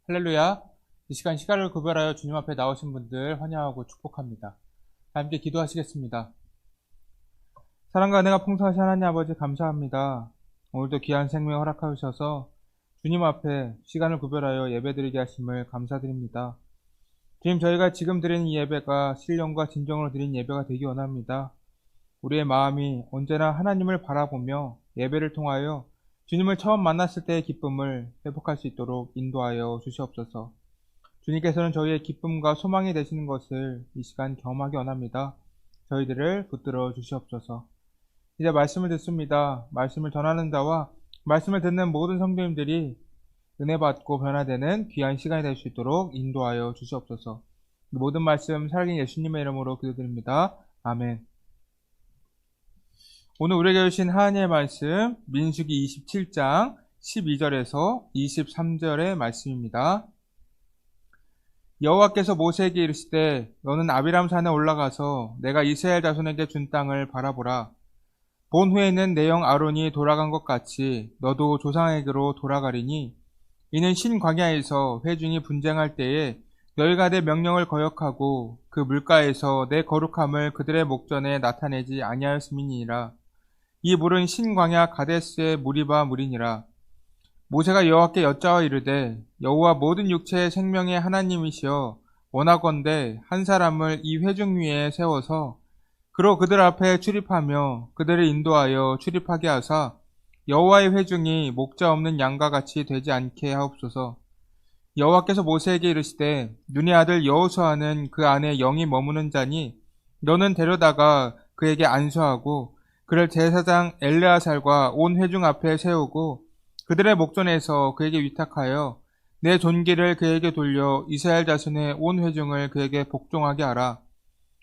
할렐루야. 이 시간 시간을 구별하여 주님 앞에 나오신 분들 환영하고 축복합니다. 함께 기도하시겠습니다. 사랑과 은혜가 풍성하신 하나님 아버지 감사합니다. 오늘도 귀한 생명 허락하셔서 주님 앞에 시간을 구별하여 예배드리게 하심을 감사드립니다. 주님, 저희가 지금 드리는 이 예배가 신령과 진정으로 드린 예배가 되기 원합니다. 우리의 마음이 언제나 하나님을 바라보며 예배를 통하여 주님을 처음 만났을 때의 기쁨을 회복할 수 있도록 인도하여 주시옵소서. 주님께서는 저희의 기쁨과 소망이 되시는 것을 이 시간 경험하기 원합니다. 저희들을 붙들어 주시옵소서. 이제 말씀을 듣습니다. 말씀을 전하는 자와 말씀을 듣는 모든 성도님들이 은혜 받고 변화되는 귀한 시간이 될 수 있도록 인도하여 주시옵소서. 이 모든 말씀 살아계신 예수님의 이름으로 기도드립니다. 아멘. 오늘 우리에게 주신 하나님의 말씀 민수기 27장 12절에서 23절의 말씀입니다. 여호와께서 모세에게 이르시되 너는 아비람 산에 올라가서 내가 이스라엘 자손에게 준 땅을 바라보라. 본 후에는 내 형 아론이 돌아간 것 같이 너도 조상에게로 돌아가리니 이는 신광야에서 회중이 분쟁할 때에 너희가 내 명령을 거역하고 그 물가에서 내 거룩함을 그들의 목전에 나타내지 아니하였음이니라. 이 물은 신광야 가데스의 무리바 물이니라. 모세가 여호와께 여짜와 이르되 여호와 모든 육체의 생명의 하나님이시여 원하건대 한 사람을 이 회중 위에 세워서 그로 그들 앞에 출입하며 그들을 인도하여 출입하게 하사 여호와의 회중이 목자 없는 양과 같이 되지 않게 하옵소서. 여호와께서 모세에게 이르시되 눈의 아들 여호수아는 그 안에 영이 머무는 자니 너는 데려다가 그에게 안수하고 그를 제사장 엘르아살과 온 회중 앞에 세우고 그들의 목전에서 그에게 위탁하여 내 존귀를 그에게 돌려 이스라엘 자손의 온 회중을 그에게 복종하게 하라.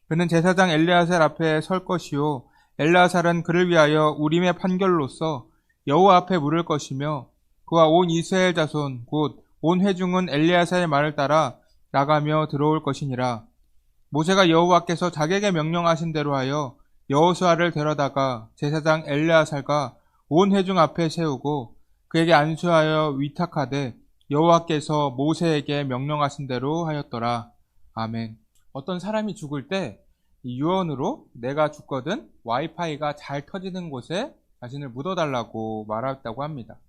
그는 제사장 엘르아살 앞에 설 것이요 엘르아살은 그를 위하여 우림의 판결로서 여호와 앞에 물을 것이며 그와 온 이스라엘 자손 곧 온 회중은 엘르아살의 말을 따라 나가며 들어올 것이니라. 모세가 여호와께서 자기에게 명령하신 대로 하여 여호수아를 데려다가 제사장 엘르아살과 온 회중 앞에 세우고 그에게 안수하여 위탁하되 여호와께서 모세에게 명령하신 대로 하였더라. 아멘. 어떤 사람이 죽을 때 유언으로 내가 죽거든 와이파이가 잘 터지는 곳에 자신을 묻어달라고 말했다고 합니다.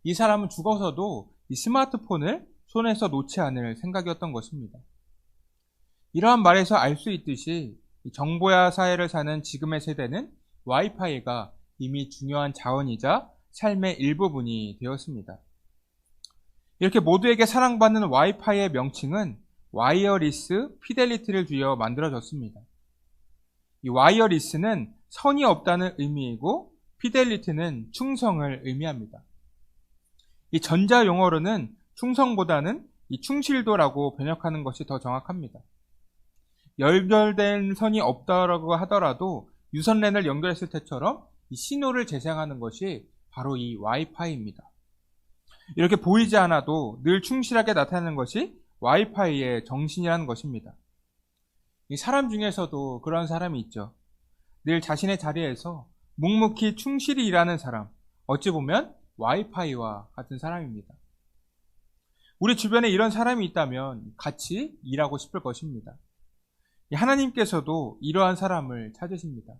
이 사람은 죽어서도 이 스마트폰을 손에서 놓지 않을 생각이었던 것입니다. 이러한 말에서 알 수 있듯이 정보화 사회를 사는 지금의 세대는 와이파이가 이미 중요한 자원이자 삶의 일부분이 되었습니다. 이렇게 모두에게 사랑받는 와이파이의 명칭은 와이어리스 피델리티를 주어 만들어졌습니다. 이 와이어리스는 선이 없다는 의미이고 피델리티는 충성을 의미합니다. 이 전자 용어로는 충성보다는 이 충실도라고 번역하는 것이 더 정확합니다. 연결된 선이 없다라고 하더라도 유선랜을 연결했을 때처럼 이 신호를 재생하는 것이 바로 이 와이파이입니다. 이렇게 보이지 않아도 늘 충실하게 나타나는 것이 와이파이의 정신이라는 것입니다. 이 사람 중에서도 그런 사람이 있죠. 늘 자신의 자리에서 묵묵히 충실히 일하는 사람, 어찌 보면 와이파이와 같은 사람입니다. 우리 주변에 이런 사람이 있다면 같이 일하고 싶을 것입니다. 하나님께서도 이러한 사람을 찾으십니다.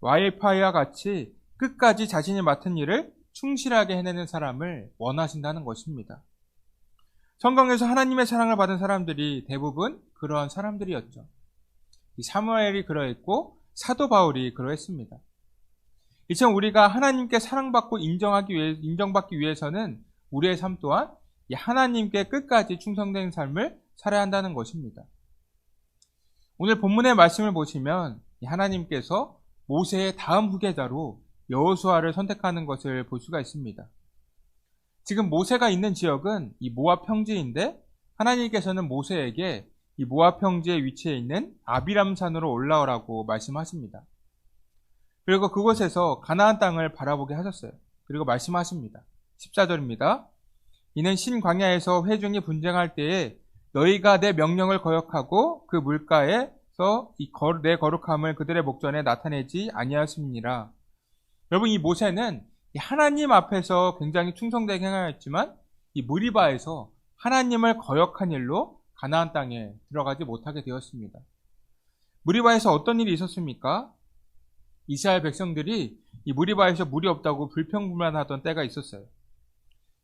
와이파이와 같이 끝까지 자신이 맡은 일을 충실하게 해내는 사람을 원하신다는 것입니다. 성경에서 하나님의 사랑을 받은 사람들이 대부분 그러한 사람들이었죠. 사무엘이 그러했고 사도 바울이 그러했습니다. 이처럼 우리가 하나님께 사랑받고 인정받기 위해서는 우리의 삶 또한 하나님께 끝까지 충성된 삶을 살아야 한다는 것입니다. 오늘 본문의 말씀을 보시면 하나님께서 모세의 다음 후계자로 여호수아를 선택하는 것을 볼 수가 있습니다. 지금 모세가 있는 지역은 이 모압 평지인데 하나님께서는 모세에게 이 모압 평지에 위치해 있는 아비람 산으로 올라오라고 말씀하십니다. 그리고 그곳에서 가나안 땅을 바라보게 하셨어요. 그리고 말씀하십니다. 14절입니다. 이는 신광야에서 회중이 분쟁할 때에 너희가 내 명령을 거역하고 그 물가에서 내 거룩함을 그들의 목전에 나타내지 아니하였음이니라. 여러분, 이 모세는 하나님 앞에서 굉장히 충성되게 행하였지만 이 무리바에서 하나님을 거역한 일로 가나안 땅에 들어가지 못하게 되었습니다. 무리바에서 어떤 일이 있었습니까? 이스라엘 백성들이 이 무리바에서 물이 없다고 불평불만하던 때가 있었어요.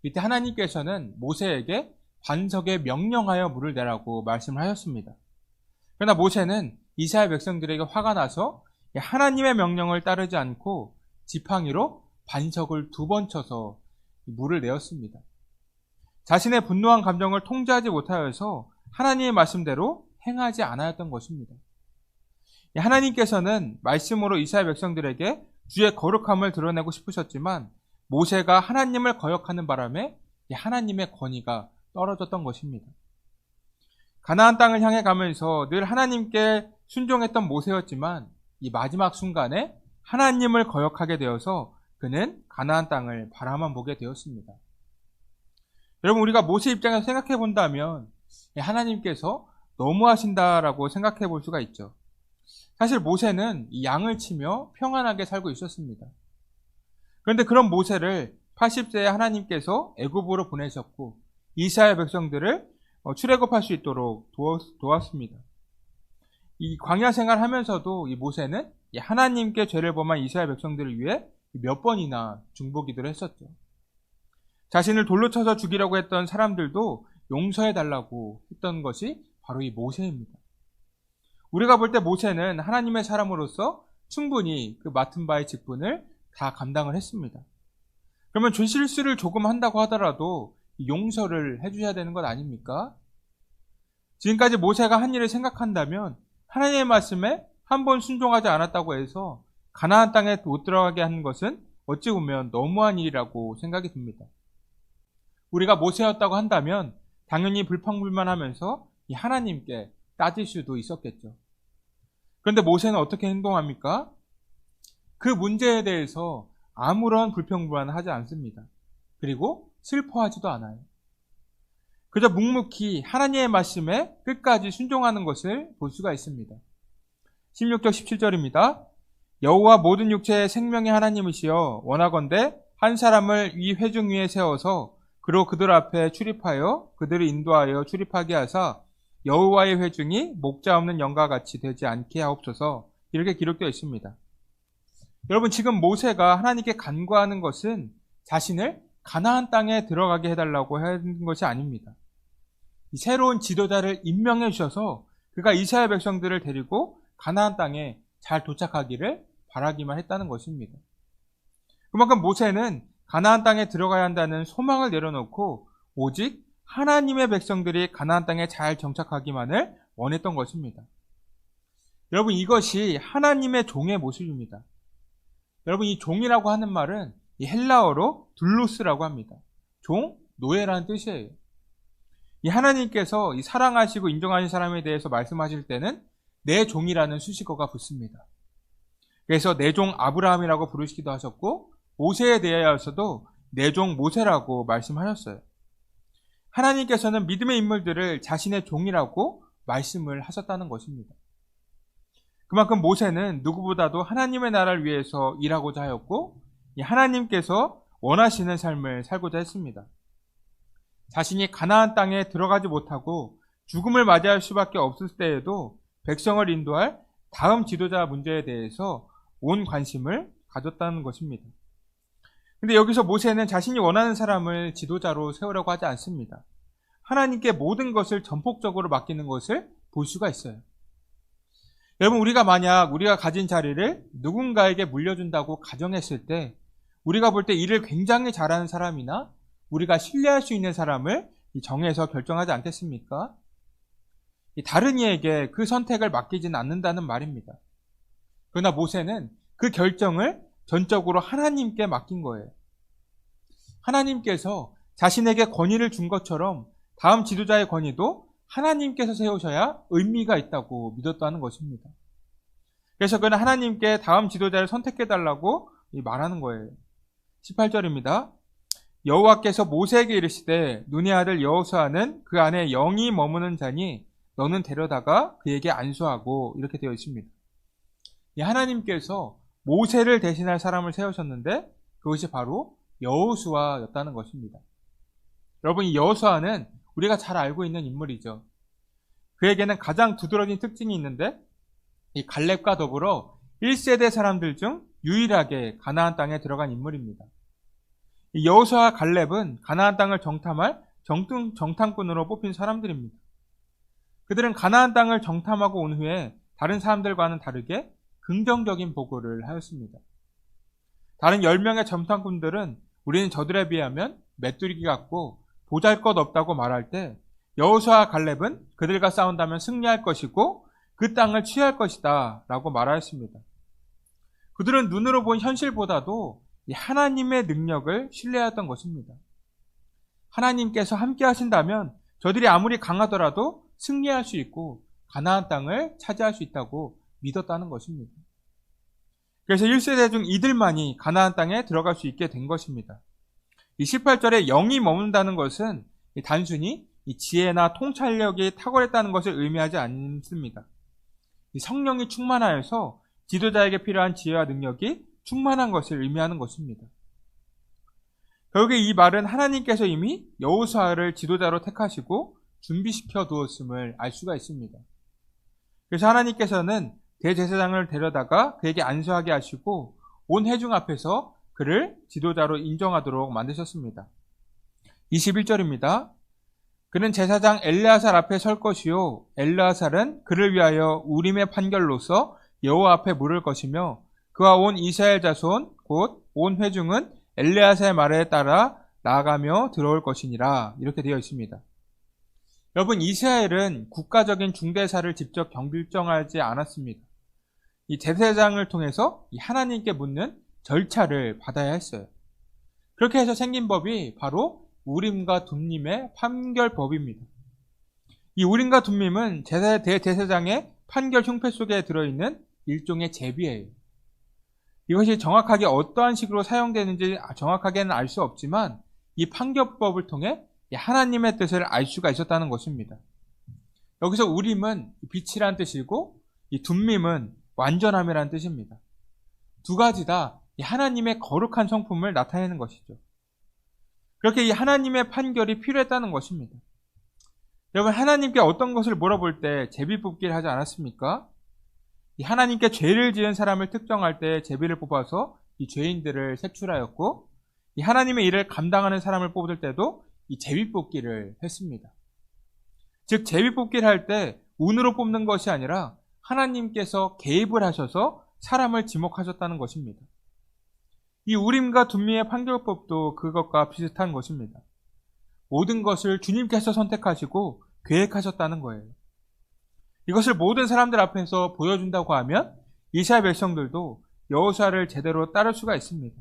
이때 하나님께서는 모세에게 반석에 명령하여 물을 내라고 말씀을 하셨습니다. 그러나 모세는 이스라엘 백성들에게 화가 나서 하나님의 명령을 따르지 않고 지팡이로 반석을 2번 쳐서 물을 내었습니다. 자신의 분노한 감정을 통제하지 못하여서 하나님의 말씀대로 행하지 않았던 것입니다. 하나님께서는 말씀으로 이스라엘 백성들에게 주의 거룩함을 드러내고 싶으셨지만 모세가 하나님을 거역하는 바람에 하나님의 권위가 떨어졌던 것입니다. 가나안 땅을 향해 가면서 늘 하나님께 순종했던 모세였지만 이 마지막 순간에 하나님을 거역하게 되어서 그는 가나안 땅을 바라만 보게 되었습니다. 여러분, 우리가 모세 입장에서 생각해 본다면 하나님께서 너무하신다라고 생각해 볼 수가 있죠. 사실 모세는 이 양을 치며 평안하게 살고 있었습니다. 그런데 그런 모세를 80세에 하나님께서 애굽으로 보내셨고 이스라엘 백성들을 출애굽할 수 있도록 도왔습니다. 이 광야 생활하면서도 이 모세는 하나님께 죄를 범한 이스라엘 백성들을 위해 몇 번이나 중보기도를 했었죠. 자신을 돌로 쳐서 죽이려고 했던 사람들도 용서해달라고 했던 것이 바로 이 모세입니다. 우리가 볼 때 모세는 하나님의 사람으로서 충분히 그 맡은 바의 직분을 다 감당을 했습니다. 그러면 실수를 조금 한다고 하더라도 용서를 해주셔야 되는 것 아닙니까? 지금까지 모세가 한 일을 생각한다면 하나님의 말씀에 한 번 순종하지 않았다고 해서 가나안 땅에 못 들어가게 하는 것은 어찌 보면 너무한 일이라고 생각이 듭니다. 우리가 모세였다고 한다면 당연히 불평불만하면서 이 하나님께 따질 수도 있었겠죠. 그런데 모세는 어떻게 행동합니까? 그 문제에 대해서 아무런 불평불만을 하지 않습니다. 그리고 슬퍼하지도 않아요. 그저 묵묵히 하나님의 말씀에 끝까지 순종하는 것을 볼 수가 있습니다. 16절 17절입니다. 여호와 모든 육체의 생명의 하나님이시여 원하건대 한 사람을 이 회중 위에 세워서 그로 그들 앞에 출입하여 그들을 인도하여 출입하게 하사 여호와의 회중이 목자 없는 영과 같이 되지 않게 하옵소서. 이렇게 기록되어 있습니다. 여러분, 지금 모세가 하나님께 간구하는 것은 자신을 가나안 땅에 들어가게 해달라고 하는 것이 아닙니다. 새로운 지도자를 임명해 주셔서 그가 이스라엘 백성들을 데리고 가나안 땅에 잘 도착하기를 바라기만 했다는 것입니다. 그만큼 모세는 가나안 땅에 들어가야 한다는 소망을 내려놓고 오직 하나님의 백성들이 가나안 땅에 잘 정착하기만을 원했던 것입니다. 여러분, 이것이 하나님의 종의 모습입니다. 여러분, 이 종이라고 하는 말은 이 헬라어로 둘루스라고 합니다. 종, 노예라는 뜻이에요. 이 하나님께서 이 사랑하시고 인정하는 사람에 대해서 말씀하실 때는 내 종이라는 수식어가 붙습니다. 그래서 내 종 아브라함이라고 부르시기도 하셨고 모세에 대하여서도 내 종 모세라고 말씀하셨어요. 하나님께서는 믿음의 인물들을 자신의 종이라고 말씀을 하셨다는 것입니다. 그만큼 모세는 누구보다도 하나님의 나라를 위해서 일하고자 하였고 하나님께서 원하시는 삶을 살고자 했습니다. 자신이 가나안 땅에 들어가지 못하고 죽음을 맞이할 수밖에 없을 때에도 백성을 인도할 다음 지도자 문제에 대해서 온 관심을 가졌다는 것입니다. 근데 여기서 모세는 자신이 원하는 사람을 지도자로 세우려고 하지 않습니다. 하나님께 모든 것을 전폭적으로 맡기는 것을 볼 수가 있어요. 여러분, 우리가 만약 우리가 가진 자리를 누군가에게 물려준다고 가정했을 때 우리가 볼 때 일을 굉장히 잘하는 사람이나 우리가 신뢰할 수 있는 사람을 정해서 결정하지 않겠습니까? 다른 이에게 그 선택을 맡기진 않는다는 말입니다. 그러나 모세는 그 결정을 전적으로 하나님께 맡긴 거예요. 하나님께서 자신에게 권위를 준 것처럼 다음 지도자의 권위도 하나님께서 세우셔야 의미가 있다고 믿었다는 것입니다. 그래서 그는 하나님께 다음 지도자를 선택해달라고 말하는 거예요. 18절입니다. 여호와께서 모세에게 이르시되 눈의 아들 여호수아는 그 안에 영이 머무는 자니 너는 데려다가 그에게 안수하고, 이렇게 되어 있습니다. 하나님께서 모세를 대신할 사람을 세우셨는데 그것이 바로 여호수아였다는 것입니다. 여러분, 이 여호수아는 우리가 잘 알고 있는 인물이죠. 그에게는 가장 두드러진 특징이 있는데 이 갈렙과 더불어 1세대 사람들 중 유일하게 가나안 땅에 들어간 인물입니다. 이 여호수아와 갈렙은 가나안 땅을 정탐할 정탐꾼으로 뽑힌 사람들입니다. 그들은 가나안 땅을 정탐하고 온 후에 다른 사람들과는 다르게 긍정적인 보고를 하였습니다. 다른 10명의 정탐꾼들은 우리는 저들에 비하면 메뚜기 같고 보잘것없다고 말할 때 여호수아와 갈렙은 그들과 싸운다면 승리할 것이고 그 땅을 취할 것이다 라고 말하였습니다. 그들은 눈으로 본 현실보다도 하나님의 능력을 신뢰하였던 것입니다. 하나님께서 함께 하신다면 저들이 아무리 강하더라도 승리할 수 있고 가나안 땅을 차지할 수 있다고 믿었다는 것입니다. 그래서 1세대 중 이들만이 가나안 땅에 들어갈 수 있게 된 것입니다. 이 18절에 영이 머문다는 것은 단순히 이 지혜나 통찰력이 탁월했다는 것을 의미하지 않습니다. 이 성령이 충만하여서 지도자에게 필요한 지혜와 능력이 충만한 것을 의미하는 것입니다. 결국에 이 말은 하나님께서 이미 여호수아를 지도자로 택하시고 준비시켜 두었음을 알 수가 있습니다. 그래서 하나님께서는 대제사장을 데려다가 그에게 안수하게 하시고 온 회중 앞에서 그를 지도자로 인정하도록 만드셨습니다. 21절입니다. 그는 제사장 엘르아살 앞에 설 것이요 엘르아살은 그를 위하여 우림의 판결로서 여호와 앞에 물을 것이며 그와 온 이스라엘 자손 곧 온 회중은 엘르아살의 말에 따라 나아가며 들어올 것이니라. 이렇게 되어 있습니다. 여러분, 이스라엘은 국가적인 중대사를 직접 결정하지 않았습니다. 이 제사장을 통해서 하나님께 묻는 절차를 받아야 했어요. 그렇게 해서 생긴 법이 바로 우림과 둠림의 판결법입니다. 이 우림과 둠림은 대제사장의 판결 흉패 속에 들어있는 일종의 제비예요. 이것이 정확하게 어떠한 식으로 사용되는지 정확하게는 알 수 없지만 이 판결법을 통해 하나님의 뜻을 알 수가 있었다는 것입니다. 여기서 우림은 빛이란 뜻이고 이 둠림은 완전함이란 뜻입니다. 두 가지 다 하나님의 거룩한 성품을 나타내는 것이죠. 그렇게 이 하나님의 판결이 필요했다는 것입니다. 여러분, 하나님께 어떤 것을 물어볼 때 제비 뽑기를 하지 않았습니까? 이 하나님께 죄를 지은 사람을 특정할 때 제비를 뽑아서 이 죄인들을 색출하였고, 이 하나님의 일을 감당하는 사람을 뽑을 때도 이 제비 뽑기를 했습니다. 즉, 제비 뽑기를 할 때 운으로 뽑는 것이 아니라 하나님께서 개입을 하셔서 사람을 지목하셨다는 것입니다. 이 우림과 둠림의 판결법도 그것과 비슷한 것입니다. 모든 것을 주님께서 선택하시고 계획하셨다는 거예요. 이것을 모든 사람들 앞에서 보여준다고 하면 이스라엘 백성들도 여호수아를 제대로 따를 수가 있습니다.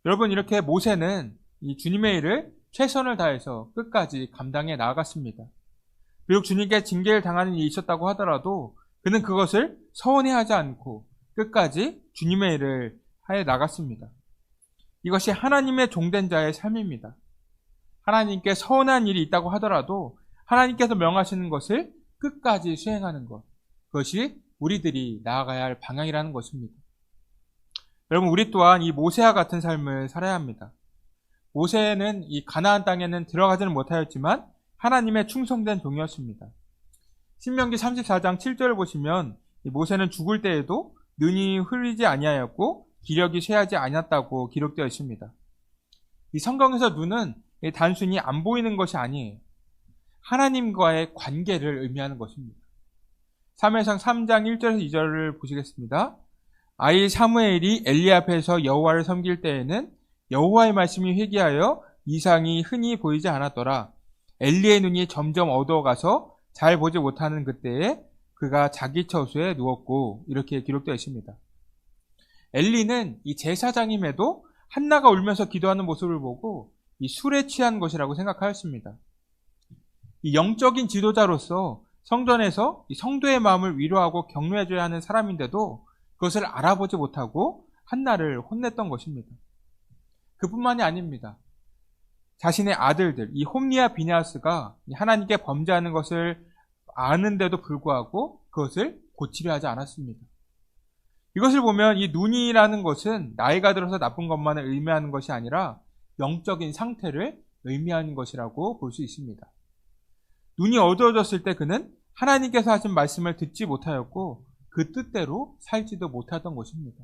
여러분, 이렇게 모세는 이 주님의 일을 최선을 다해서 끝까지 감당해 나아갔습니다. 비록 주님께 징계를 당하는 일이 있었다고 하더라도 그는 그것을 서운해하지 않고 끝까지 주님의 일을 해 나갔습니다. 이것이 하나님의 종된 자의 삶입니다. 하나님께 서운한 일이 있다고 하더라도 하나님께서 명하시는 것을 끝까지 수행하는 것, 그것이 우리들이 나아가야 할 방향이라는 것입니다. 여러분, 우리 또한 이 모세와 같은 삶을 살아야 합니다. 모세는 이 가나안 땅에는 들어가지는 못하였지만 하나님의 충성된 종이었습니다. 신명기 34장 7절을 보시면 모세는 죽을 때에도 눈이 흐리지 아니하였고 기력이 쇠하지 않았다고 기록되어 있습니다. 이 성경에서 눈은 단순히 안 보이는 것이 아니에요. 하나님과의 관계를 의미하는 것입니다. 사무엘상 3장 1절에서 2절을 보시겠습니다. 아이 사무엘이 엘리 앞에서 여호와를 섬길 때에는 여호와의 말씀이 회개하여 이상이 흔히 보이지 않았더라. 엘리의 눈이 점점 어두워가서 잘 보지 못하는 그때에 그가 자기 처소에 누웠고, 이렇게 기록되어 있습니다. 엘리는 이 제사장임에도 한나가 울면서 기도하는 모습을 보고 이 술에 취한 것이라고 생각하였습니다. 이 영적인 지도자로서 성전에서 이 성도의 마음을 위로하고 격려해줘야 하는 사람인데도 그것을 알아보지 못하고 한나를 혼냈던 것입니다. 그뿐만이 아닙니다. 자신의 아들들, 이 홈리와 비냐스가 하나님께 범죄하는 것을 아는데도 불구하고 그것을 고치려 하지 않았습니다. 이것을 보면 이 눈이라는 것은 나이가 들어서 나쁜 것만을 의미하는 것이 아니라 영적인 상태를 의미하는 것이라고 볼 수 있습니다. 눈이 어두워졌을 때 그는 하나님께서 하신 말씀을 듣지 못하였고 그 뜻대로 살지도 못하던 것입니다.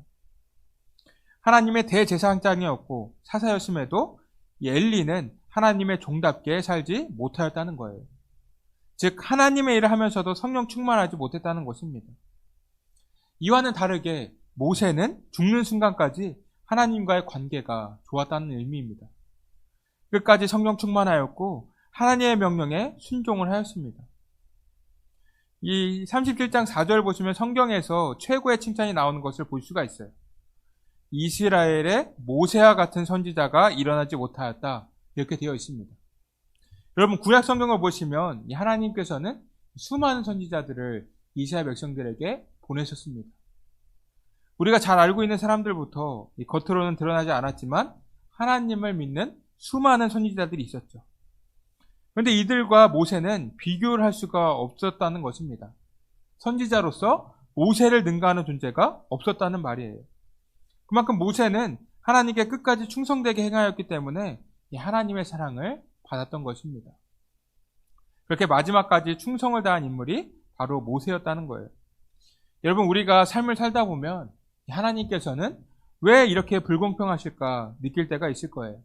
하나님의 대제사장이었고 사사였음에도 이 엘리는 하나님의 종답게 살지 못하였다는 거예요. 즉 하나님의 일을 하면서도 성령 충만하지 못했다는 것입니다. 이와는 다르게 모세는 죽는 순간까지 하나님과의 관계가 좋았다는 의미입니다. 끝까지 성령 충만하였고 하나님의 명령에 순종을 하였습니다. 이 37장 4절 보시면 성경에서 최고의 칭찬이 나오는 것을 볼 수가 있어요. 이스라엘의 모세와 같은 선지자가 일어나지 못하였다, 이렇게 되어 있습니다. 여러분 구약 성경을 보시면 하나님께서는 수많은 선지자들을 이스라엘 백성들에게 보내셨습니다. 우리가 잘 알고 있는 사람들부터 겉으로는 드러나지 않았지만 하나님을 믿는 수많은 선지자들이 있었죠. 그런데 이들과 모세는 비교를 할 수가 없었다는 것입니다. 선지자로서 모세를 능가하는 존재가 없었다는 말이에요. 그만큼 모세는 하나님께 끝까지 충성되게 행하였기 때문에 하나님의 사랑을 받았던 것입니다. 그렇게 마지막까지 충성을 다한 인물이 바로 모세였다는 거예요. 여러분 우리가 삶을 살다 보면 하나님께서는 왜 이렇게 불공평하실까 느낄 때가 있을 거예요.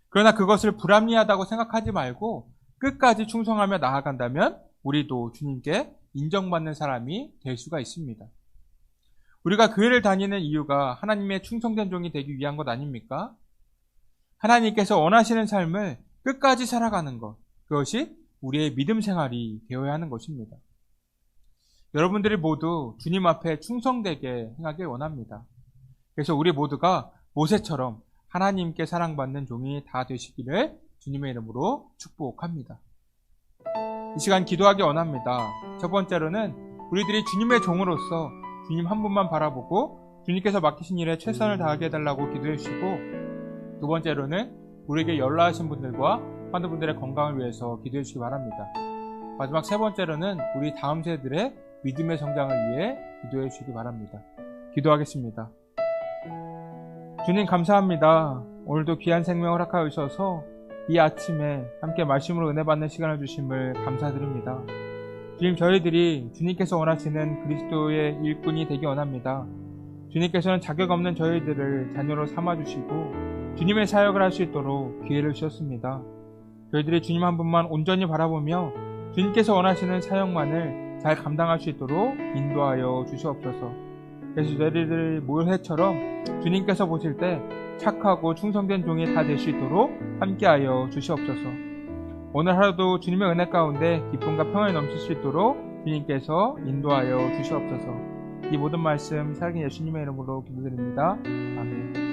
그러나 그것을 불합리하다고 생각하지 말고 끝까지 충성하며 나아간다면 우리도 주님께 인정받는 사람이 될 수가 있습니다. 우리가 교회를 다니는 이유가 하나님의 충성된 종이 되기 위한 것 아닙니까? 하나님께서 원하시는 삶을 끝까지 살아가는 것, 그것이 우리의 믿음 생활이 되어야 하는 것입니다. 여러분들이 모두 주님 앞에 충성되게 행하길 원합니다. 그래서 우리 모두가 모세처럼 하나님께 사랑받는 종이 다 되시기를 주님의 이름으로 축복합니다. 이 시간 기도하기 원합니다. 첫 번째로는 우리들이 주님의 종으로서 주님 한 분만 바라보고 주님께서 맡기신 일에 최선을 다하게 해달라고 기도해 주시고, 두 번째로는 우리에게 연락하신 분들과 많은 분들의 건강을 위해서 기도해 주시기 바랍니다. 마지막 세 번째로는 우리 다음 세대들의 믿음의 성장을 위해 기도해 주시기 바랍니다. 기도하겠습니다. 주님 감사합니다. 오늘도 귀한 생명을 허락하여 주셔서 이 아침에 함께 말씀으로 은혜 받는 시간을 주심을 감사드립니다. 주님 저희들이 주님께서 원하시는 그리스도의 일꾼이 되기 원합니다. 주님께서는 자격 없는 저희들을 자녀로 삼아주시고 주님의 사역을 할 수 있도록 기회를 주셨습니다. 저희들이 주님 한 분만 온전히 바라보며 주님께서 원하시는 사역만을 잘 감당할 수 있도록 인도하여 주시옵소서. 그래서 저희들이 모세처럼 주님께서 보실 때 착하고 충성된 종이 다 될 수 있도록 함께하여 주시옵소서. 오늘 하루도 주님의 은혜 가운데 기쁨과 평안이 넘칠 수 있도록 주님께서 인도하여 주시옵소서. 이 모든 말씀 살아계신 예수님의 이름으로 기도드립니다. 아멘.